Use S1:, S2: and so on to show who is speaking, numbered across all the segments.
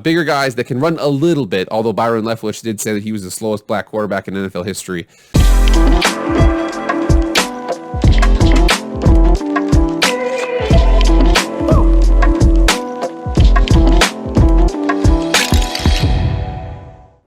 S1: Bigger guys that can run a little bit, although Byron Leftwich did say that he was the slowest black quarterback in NFL history.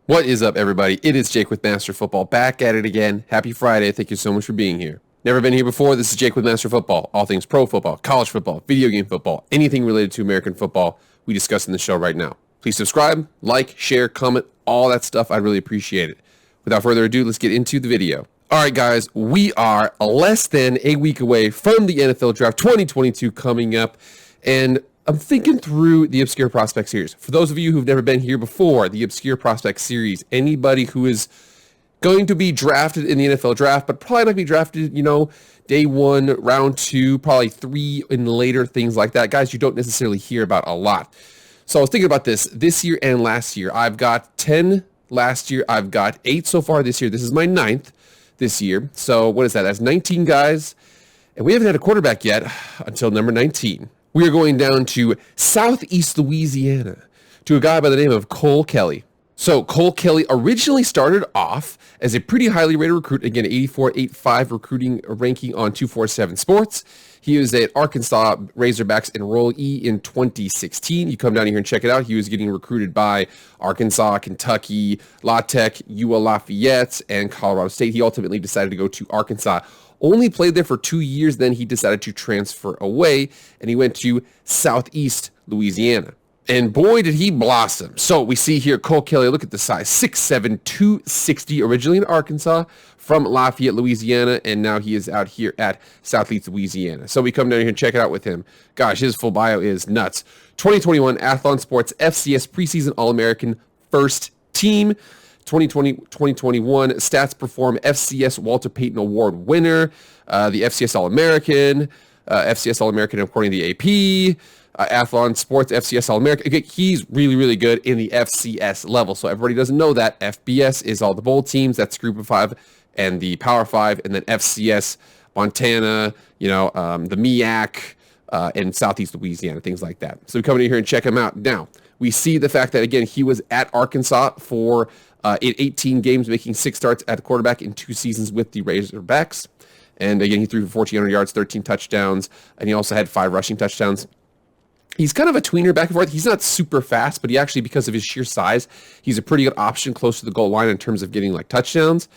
S1: What is up, everybody? It is Jake with Master Football, back at it again. Happy Friday. Thank you so much for being here. Never been here before? This is Jake with Master Football. All things pro football, college football, video game football, anything related to American football, we discuss in the show right now. Please subscribe, like, share, comment, all that stuff. I'd really appreciate it. Without further ado, let's get into the video. All right, guys, we are less than a week away from the NFL Draft 2022 coming up, and I'm thinking through the Obscure Prospect Series. For those of you who've never been here before, the Obscure Prospect Series, anybody who is going to be drafted in the NFL Draft, but probably not be drafted, day one, round two, probably three and later, things like that. Guys, you don't necessarily hear about a lot. So I was thinking about this year and last year. I've got 10 last year. I've got 8 so far this year. This is my 9th this year. So what is that? That's 19 guys. And we haven't had a quarterback yet until number 19. We are going down to Southeast Louisiana to a guy by the name of Kelley. So Cole Kelley originally started off as a pretty highly rated recruit. Again, 84.85 recruiting ranking on 247 Sports. He was at Arkansas Razorbacks enrollee in 2016. You come down here and check it out. He was getting recruited by Arkansas, Kentucky, La Tech, UL Lafayette, and Colorado State. He ultimately decided to go to Arkansas. Only played there for 2 years, then he decided to transfer away, and he went to Southeast Louisiana. And boy, did he blossom. So we see here Cole Kelley, look at the size, 6'7", 260, originally in Arkansas, from Lafayette, Louisiana, and now he is out here at Southeast Louisiana. So we come down here and check it out with him. Gosh, his full bio is nuts. 2021 Athlon Sports FCS Preseason All-American First Team. 2020-2021 Stats Perform FCS Walter Payton Award winner, the FCS All-American, according to the AP, Athlon Sports FCS All-American. Okay, he's really, really good in the FCS level. So everybody doesn't know that. FBS is all the bowl teams. That's Group of 5 and the Power 5. And then FCS, Montana, the MEAC, and Southeast Louisiana, things like that. So we come in here and check him out. Now, we see the fact that, again, he was at Arkansas for 18 games, making 6 starts at quarterback in 2 seasons with the Razorbacks. And again, he threw for 1,400 yards, 13 touchdowns, and he also had 5 rushing touchdowns. He's kind of a tweener back and forth. He's not super fast, but he actually, because of his sheer size, he's a pretty good option close to the goal line in terms of getting touchdowns.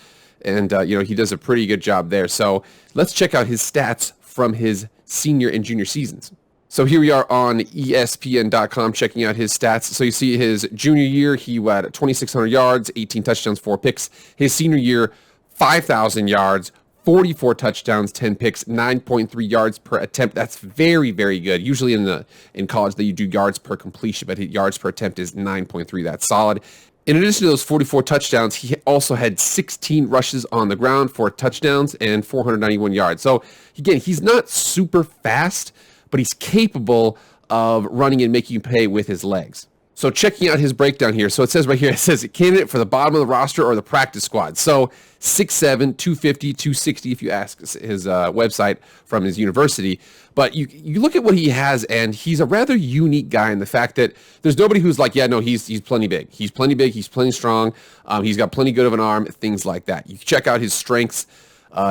S1: And, he does a pretty good job there. So let's check out his stats from his senior and junior seasons. So here we are on ESPN.com checking out his stats. So you see his junior year, he had 2,600 yards, 18 touchdowns, 4 picks. His senior year, 5,000 yards, 44 touchdowns, 10 picks, 9.3 yards per attempt. That's very, very good. Usually in college, you do yards per completion, but yards per attempt is 9.3. That's solid. In addition to those 44 touchdowns, he also had 16 rushes on the ground, 4 touchdowns, and 491 yards. So again, he's not super fast, but he's capable of running and making you pay with his legs. So checking out his breakdown here. So it says right here, it says candidate for the bottom of the roster or the practice squad. So 6'7", 250, 260 if you ask his website from his university. But you look at what he has, and he's a rather unique guy in the fact that there's nobody who's like, he's plenty big. He's plenty big, he's plenty strong, he's got plenty good of an arm, things like that. You check out his strengths.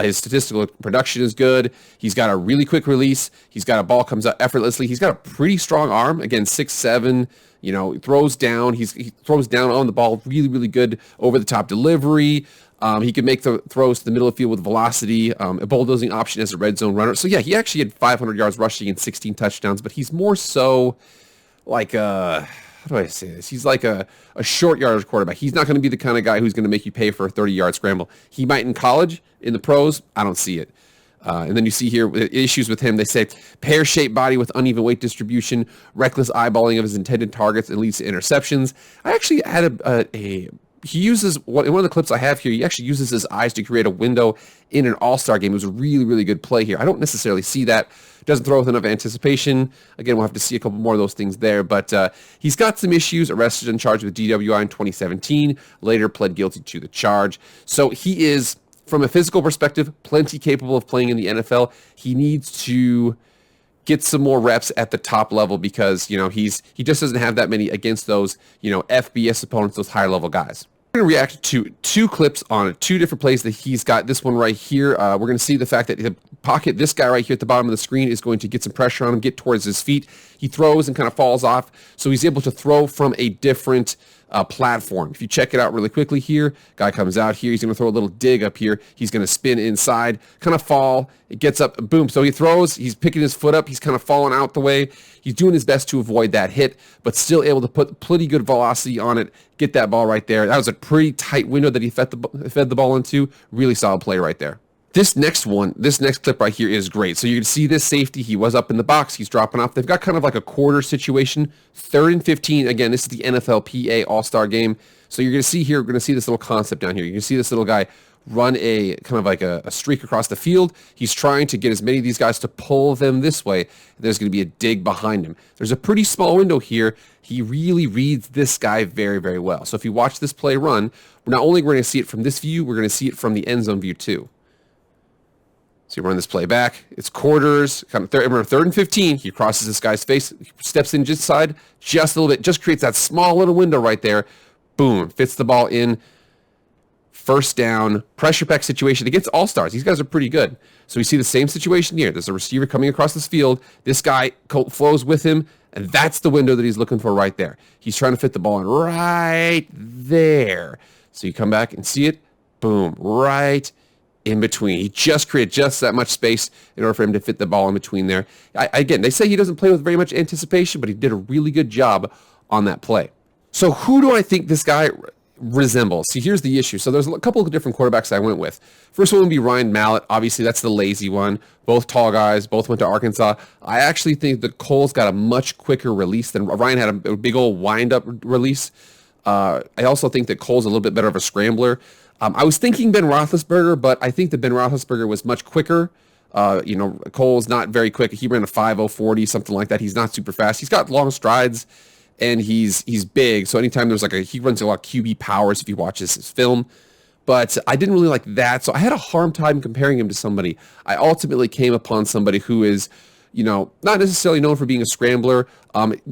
S1: His statistical production is good. He's got a really quick release. He's got a ball comes out effortlessly. He's got a pretty strong arm. Again, 6'7", throws down. He throws down on the ball. Really, really good over-the-top delivery. He can make the throws to the middle of the field with velocity. A bulldozing option as a red zone runner. So, yeah, he actually had 500 yards rushing and 16 touchdowns, but he's more so like how do I say this? He's like a short yardage quarterback. He's not going to be the kind of guy who's going to make you pay for a 30-yard scramble. He might in college. In the pros, I don't see it. And then you see here issues with him. They say pear-shaped body with uneven weight distribution, reckless eyeballing of his intended targets, and leads to interceptions. I actually had he uses, in one of the clips I have here, he actually uses his eyes to create a window in an all-star game. It was a really, really good play here. I don't necessarily see that. Doesn't throw with enough anticipation. Again, we'll have to see a couple more of those things there. But he's got some issues, arrested and charged with DWI in 2017, later pled guilty to the charge. So he is, from a physical perspective, plenty capable of playing in the NFL. He needs to get some more reps at the top level because, you know, he just doesn't have that many against those, you know, FBS opponents, those higher level guys. We're going to react to two clips on two different plays that he's got. This one right here, we're going to see the fact that the pocket, this guy right here at the bottom of the screen is going to get some pressure on him, get towards his feet. He throws and kind of falls off, so he's able to throw from a different platform. If you check it out really quickly here, guy comes out here, he's going to throw a little dig up here. He's going to spin inside, kind of fall. It gets up, boom. So he throws, he's picking his foot up, he's kind of falling out the way. He's doing his best to avoid that hit, but still able to put pretty good velocity on it, get that ball right there. That was a pretty tight window that he fed the ball into. Really solid play right there. This next clip right here is great. So you can see this safety. He was up in the box. He's dropping off. They've got kind of like a quarter situation. 3rd and 15. Again, this is the NFLPA All-Star game. So you're going to see here, we're going to see this little concept down here. You can see this little guy run a kind of like a streak across the field. He's trying to get as many of these guys to pull them this way. There's going to be a dig behind him. There's a pretty small window here. He really reads this guy very, very well. So if you watch this play run, not only we're going to see it from this view, we're going to see it from the end zone view too. So you run this play back. It's quarters, kind of 3rd and 15. He crosses this guy's face, steps in just side, just a little bit, just creates that small little window right there. Boom, fits the ball in. 1st down, pressure pack situation against all-stars. These guys are pretty good. So we see the same situation here. There's a receiver coming across this field. This guy flows with him, and that's the window that he's looking for right there. He's trying to fit the ball in right there. So you come back and see it. Boom, right in between. He just created just that much space in order for him to fit the ball in between there. Again, they say he doesn't play with very much anticipation, but he did a really good job on that play. So who do I think this guy resembles? See, here's the issue. So there's a couple of different quarterbacks I went with. First one would be Ryan Mallett. Obviously, that's the lazy one. Both tall guys, both went to Arkansas. I actually think that Cole's got a much quicker release than Ryan had a big old wind-up release. I also think that Cole's a little bit better of a scrambler. I was thinking Ben Roethlisberger, but I think that Ben Roethlisberger was much quicker. You know, Cole's not very quick. He ran a 5.040, something like that. He's not super fast. He's got long strides, and he's big. So anytime there's he runs a lot of QB powers if you watch his film. But I didn't really like that. So I had a hard time comparing him to somebody. I ultimately came upon somebody who is, you know, not necessarily known for being a scrambler.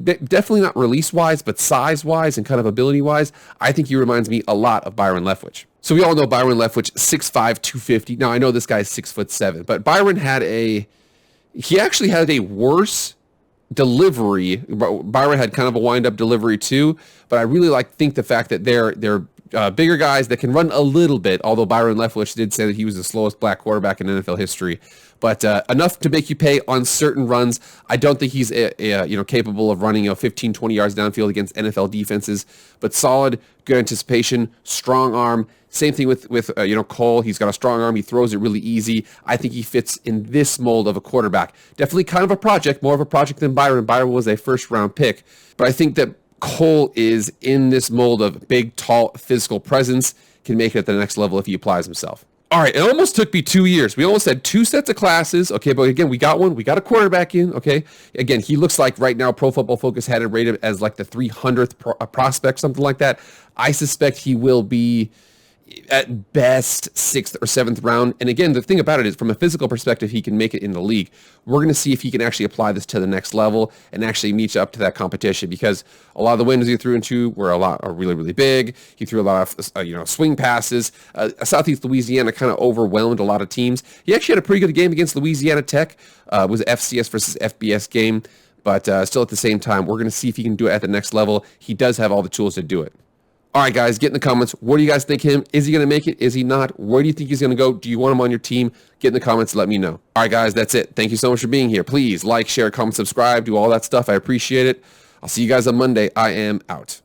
S1: Definitely not release-wise, but size-wise and kind of ability-wise, I think he reminds me a lot of Byron Leftwich. So we all know Byron Leftwich, 6'5", 250. Now, I know this guy's 6'7", but Byron he actually had a worse delivery. Byron had kind of a wind-up delivery too, but I really think the fact that they're bigger guys that can run a little bit, although Byron Leftwich did say that he was the slowest black quarterback in NFL history. But enough to make you pay on certain runs. I don't think he's capable of running 15, 20 yards downfield against NFL defenses, but solid, good anticipation, strong arm. Same thing with Cole. He's got a strong arm. He throws it really easy. I think he fits in this mold of a quarterback. Definitely kind of a project, more of a project than Byron. Byron was a first-round pick. But I think that Cole is in this mold of big, tall, physical presence, can make it at the next level if he applies himself. All right, it almost took me 2 years. We almost had 2 sets of classes, okay, but again, we got one. We got a quarterback in, okay? Again, he looks like right now Pro Football Focus had it rated as like the 300th prospect, something like that. I suspect he will be at best 6th or 7th round. And again, the thing about it is from a physical perspective, he can make it in the league. We're going to see if he can actually apply this to the next level and actually meet up to that competition, because a lot of the windows he threw into are really, really big. He threw a lot of, swing passes. Southeast Louisiana kind of overwhelmed a lot of teams. He actually had a pretty good game against Louisiana Tech. It was an FCS versus FBS game, but still at the same time, we're going to see if he can do it at the next level. He does have all the tools to do it. All right, guys, get in the comments. What do you guys think of him? Is he going to make it? Is he not? Where do you think he's going to go? Do you want him on your team? Get in the comments and let me know. All right, guys, that's it. Thank you so much for being here. Please like, share, comment, subscribe, do all that stuff. I appreciate it. I'll see you guys on Monday. I am out.